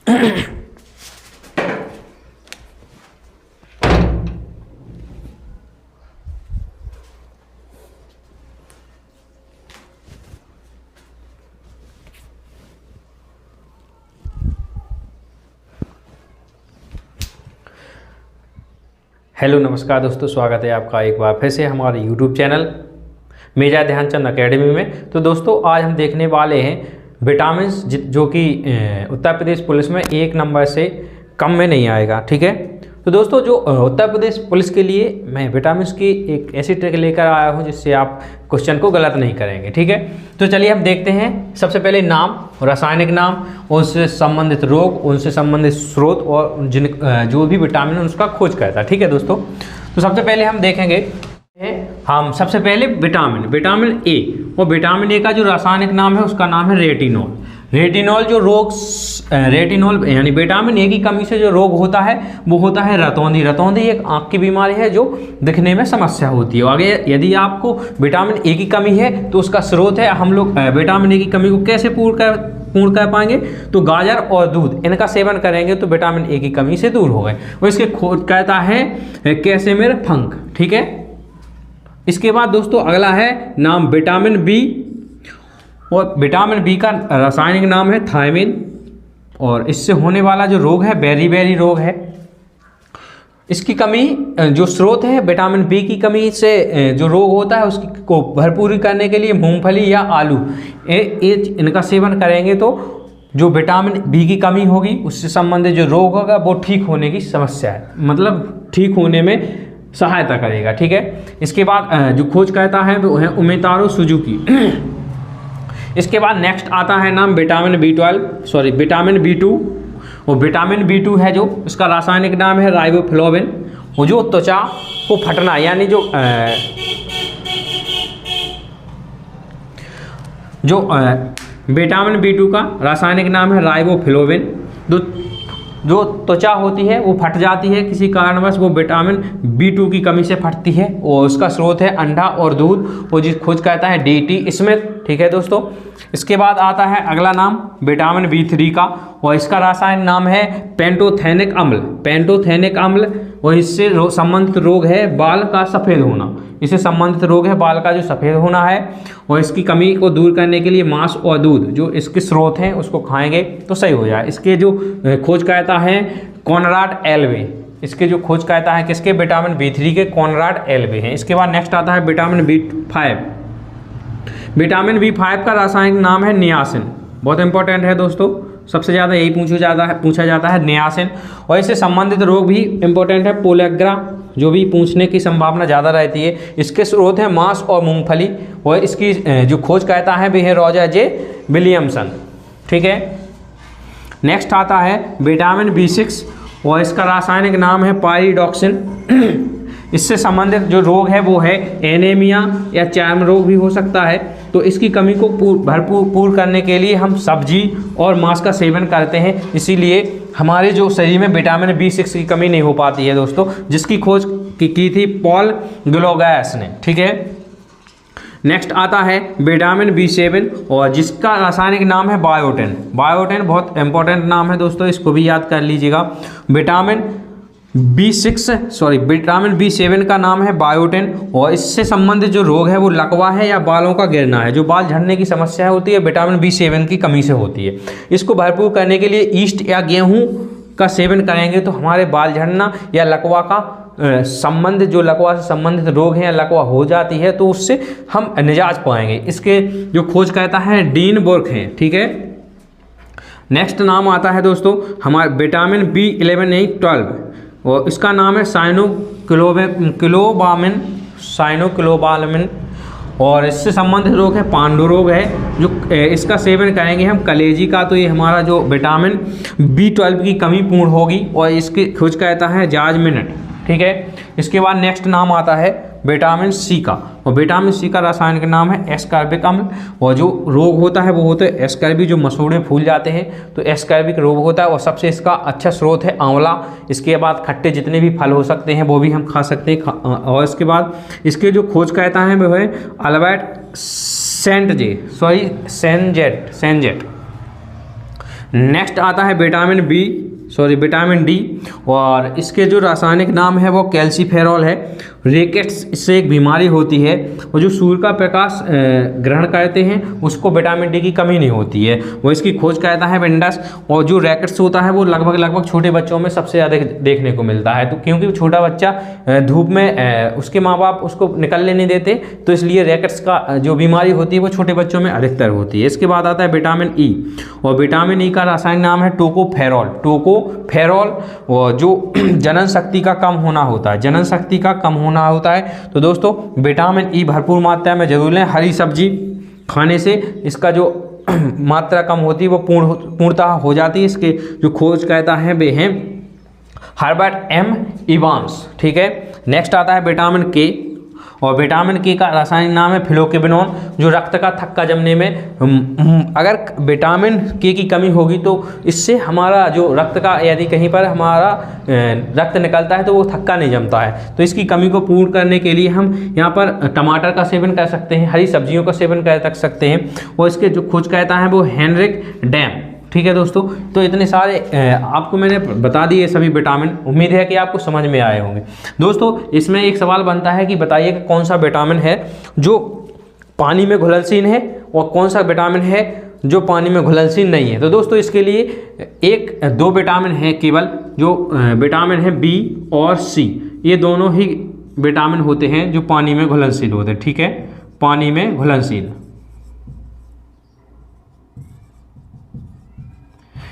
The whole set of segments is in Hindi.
हेलो नमस्कार दोस्तों, स्वागत है आपका एक बार फिर से हमारे YouTube channel major Dhyanchand academy में। तो दोस्तों आज हम देखने वाले हैं विटामिन्स जो कि उत्तर प्रदेश पुलिस में 1 नंबर से कम में नहीं आएगा। ठीक है, तो दोस्तों जो उत्तर प्रदेश पुलिस के लिए मैं विटामिन्स की एक ऐसी ट्रिक लेकर आया हूं जिससे आप क्वेश्चन को गलत नहीं करेंगे। ठीक है, तो चलिए हम देखते हैं। सबसे पहले नाम, रासायनिक नाम, उनसे संबंधित रोग, उनसे संबंधित स्रोत और जो भी विटामिन उसका खोज करता है। ठीक है दोस्तों, तो सबसे पहले हम देखेंगे सबसे पहले विटामिन ए, और विटामिन ए का जो रासायनिक नाम है उसका नाम है रेटिनॉल। रेटिनॉल यानी विटामिन ए की कमी से जो रोग होता है वो होता है रतौंधी। रतौंधी एक आँख की बीमारी है जो दिखने में समस्या होती है। आगे यदि आपको विटामिन ए की कमी है तो उसका स्रोत है, हम लोग विटामिन ए की कमी को कैसे पूर्ण कर पाएंगे, तो गाजर और दूध इनका सेवन करेंगे तो विटामिन ए की कमी से दूर हो गए। और इसके खोज कहता है कैसेमिर फंक। ठीक है, इसके बाद दोस्तों अगला है नाम विटामिन बी, और विटामिन बी का रासायनिक नाम है थायमिन, और इससे होने वाला जो रोग है बेरी रोग है। इसकी कमी जो स्रोत है विटामिन बी की कमी से जो रोग होता है उसकी को भरपूरी करने के लिए मूंगफली या आलू इनका सेवन करेंगे तो जो विटामिन बी की कमी होगी उससे संबंधित जो रोग होगा वो ठीक होने की समस्या है, मतलब ठीक होने में सहायता करेगा। ठीक है, इसके बाद जो खोज करता है वो है उमेतारो सुजुकी। इसके बाद नेक्स्ट आता है नाम विटामिन बी2, और विटामिन बी2 है जो इसका रासायनिक नाम है राइबोफ्लाविन। वो जो त्वचा को फटना यानी जो विटामिन बी2 का रासायनिक नाम है राइबोफ्लाविन। जो त्वचा होती है वो फट जाती है किसी कारणवश, वो विटामिन बी2 की कमी से फटती है, और उसका स्रोत है अंडा और दूध, वो जिस खोज करता है डीटी स्मिथ। ठीक है दोस्तों, इसके बाद आता है अगला नाम विटामिन बी3 का, और इसका रासायनिक नाम है पेंटोथेनिक अम्ल। और इससे संबंधित रोग है बाल का सफ़ेद होना। इससे संबंधित रोग है बाल का जो सफ़ेद होना है, और इसकी कमी को दूर करने के लिए मांस और दूध जो इसके स्रोत हैं उसको खाएंगे तो सही हो जाए। इसके जो खोज करता है कॉनराड एल्वे। इसके जो खोज करता है किसके, विटामिन बी3 के कॉनराड एल्वे हैं। इसके बाद नेक्स्ट आता है विटामिन बी5। विटामिन बी5 का रासायनिक नाम है नियासिन। बहुत इंपॉर्टेंट है दोस्तों, सबसे ज़्यादा यही पूछा जाता है नियासिन। और इससे संबंधित रोग भी इंपॉर्टेंट है, पोलेग्रा जो भी पूछने की संभावना ज़्यादा रहती है। इसके स्रोत है मांस और मूंगफली, और इसकी जो खोज करता है वह है रॉजर जे विलियमसन। ठीक है, नेक्स्ट आता है विटामिन बी6, और इसका रासायनिक नाम है पायरिडॉक्सिन। इससे संबंधित जो रोग है वो है एनीमिया या चर्म रोग भी हो सकता है। तो इसकी कमी को भरपूर करने के लिए हम सब्जी और मांस का सेवन करते हैं, इसीलिए हमारे जो शरीर में विटामिन बी6 की कमी नहीं हो पाती है दोस्तों, जिसकी खोज की थी पॉल ग्लोगैस ने। ठीक है, नेक्स्ट आता है विटामिन बी7, और जिसका रासायनिक नाम है बायोटिन। बहुत इंपॉर्टेंट नाम है दोस्तों, इसको भी याद कर लीजिएगा। विटामिन बी7 का नाम है बायोटिन, और इससे संबंधित जो रोग है वो लकवा है या बालों का गिरना है। जो बाल झड़ने की समस्या होती है विटामिन बी7 की कमी से होती है। इसको भरपूर करने के लिए ईस्ट या गेहूं का सेवन करेंगे तो हमारे बाल झड़ना या लकवा का संबंधित जो लकवा से संबंधित रोग हैं या लकवा हो जाती है तो उससे हम निजात पाएंगे। इसके जो खोज करता है डीन बुर्क हैं। ठीक है, नेक्स्ट नाम आता है दोस्तों हमारे विटामिन B11 और इसका नाम है साइनोक्लोबालामिन, और इससे संबंधित रोग है पांडु रोग है। जो इसका सेवन करेंगे हम कलेजी का तो ये हमारा जो विटामिन B12 की कमी पूर्ण होगी, और इसकी खोज कहता है जाजमिनट। ठीक है, इसके बाद नेक्स्ट नाम आता है विटामिन सी का, और विटामिन सी का रासायनिक नाम है एस्कॉर्बिक अम्ल, और जो रोग होता है वो होता है एस्कॉर्बी, जो मसूड़े फूल जाते हैं तो एस्कॉर्बिक रोग होता है, और सबसे इसका अच्छा स्रोत है आंवला। इसके बाद खट्टे जितने भी फल हो सकते हैं वो भी हम खा सकते हैं, और इसके बाद इसके जो खोज कहता है वो है अल्बर्ट सेंजेट। नेक्स्ट आता है विटामिन डी, और इसके जो रासायनिक नाम है वो कैल्सीफेरॉल है। रिकेट्स इससे एक बीमारी होती है, और जो सूर्य का प्रकाश ग्रहण करते हैं उसको विटामिन डी की कमी नहीं होती है, वो इसकी खोज करता है विंडस। और जो रैकेट्स होता है वो लगभग छोटे बच्चों में सबसे ज़्यादा देखने को मिलता है, तो क्योंकि छोटा बच्चा धूप में उसके माँ बाप उसको निकलने नहीं देते, तो इसलिए रैकेट्स का जो बीमारी होती है वो छोटे बच्चों में अधिकतर होती है। इसके बाद आता है विटामिन ई, और विटामिन ई का रासायनिक नाम है टोकोफेरॉल। और जो जनन शक्ति का कम होना होता है, तो दोस्तों विटामिन ई भरपूर मात्रा में जरूर लें। हरी सब्जी खाने से इसका जो मात्रा कम होती है वो पूर्णतः हो जाती है। इसके जो खोज करता है वे हैं हर्बर्ट एम इवांस, ठीक है। नेक्स्ट आता है विटामिन के, और विटामिन के का रासायनिक नाम है फिलोकेबिनोन, जो रक्त का थक्का जमने में, अगर विटामिन के की कमी होगी तो इससे हमारा जो रक्त का, यदि कहीं पर हमारा रक्त निकलता है तो वो थक्का नहीं जमता है, तो इसकी कमी को पूर्ण करने के लिए हम यहाँ पर टमाटर का सेवन कर सकते हैं, हरी सब्जियों का सेवन कर सकते हैं। और इसके जो खोज करता है वो हेनरिक डैम, ठीक है दोस्तों। तो इतने सारे आपको मैंने बता दिए सभी विटामिन, उम्मीद है कि आपको समझ में आए होंगे। दोस्तों इसमें एक सवाल बनता है कि बताइए कि कौन सा विटामिन है जो पानी में घुलनशील है और कौन सा विटामिन है जो पानी में घुलनशील नहीं है। तो दोस्तों इसके लिए दो विटामिन है केवल, जो विटामिन है बी और सी, ये दोनों ही विटामिन होते हैं जो पानी में घुलनशील होते हैं, ठीक है, पानी में घुलनशील।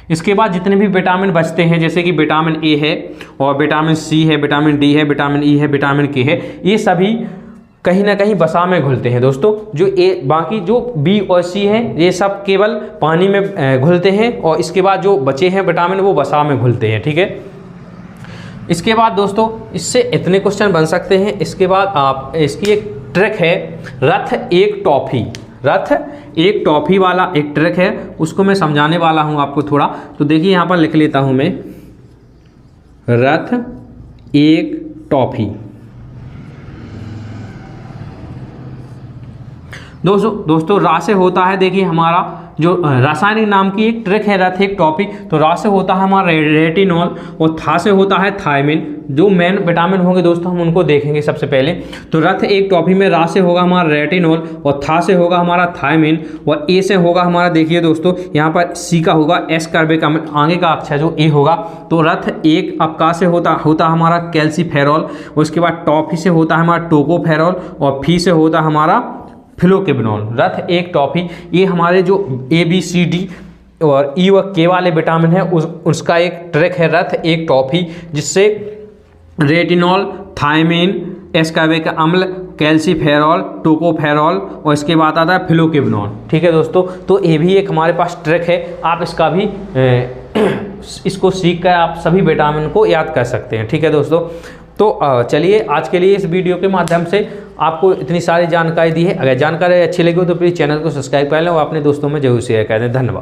इसके बाद जितने भी विटामिन बचते हैं, जैसे कि विटामिन ए है और विटामिन सी है, विटामिन डी है, विटामिन ई है, विटामिन के है, ये सभी कहीं ना कहीं वसा में घुलते हैं दोस्तों। जो बाकी जो बी और सी है ये सब केवल पानी में घुलते हैं, और इसके बाद जो बचे हैं विटामिन वो वसा में घुलते हैं, ठीक है। इसके बाद दोस्तों इससे इतने क्वेश्चन बन सकते हैं। इसके बाद आप इसकी एक ट्रिक है, रथ एक टॉफी वाला एक ट्रिक है, उसको मैं समझाने वाला हूं आपको थोड़ा। तो देखिए यहाँ पर लिख लेता हूं मैं, रथ एक टॉफी। दोस्तों रा से होता है, देखिए हमारा जो रासायनिक नाम की एक ट्रिक है रथ एक टॉफी, तो रा से होता है हमारा रेटिनॉल, और था से होता है थायमिन। जो मेन विटामिन होंगे दोस्तों हम उनको देखेंगे सबसे पहले। तो रथ एक टॉफी में रा से होगा हमारा रेटिनॉल, और था से होगा हमारा थायमिन, और ए से होगा हमारा, देखिए दोस्तों यहाँ पर सी का होगा एस कार्बिक आगे का अक्षर जो ए होगा। तो रथ एक अपका से होता हमारा कैल्सीफेरॉल, उसके बाद टॉफी से होता है हमारा टोकोफेरॉल, और फी से होता हमारा फिलोकेबिनोल। रथ एक टॉफी, ये हमारे जो ए बी सी डी और ई व के वाले विटामिन है उसका एक ट्रिक है रथ एक टॉफी, जिससे रेटिनॉल, थायमिन, एस्कॉर्बिक अम्ल, कैल्सीफेरॉल, टोकोफेरॉल, और इसके बाद आता है फिलोकेबिनोल, ठीक है दोस्तों। तो ये भी एक हमारे पास ट्रिक है, आप इसका भी इसको सीख कर आप सभी विटामिन को याद कर सकते हैं, ठीक है दोस्तों। तो चलिए आज के लिए इस वीडियो के माध्यम से आपको इतनी सारी जानकारी दी है। अगर जानकारी अच्छी लगी हो तो प्लीज़ चैनल को सब्सक्राइब कर लें और अपने दोस्तों में जरूर शेयर कर दें। धन्यवाद।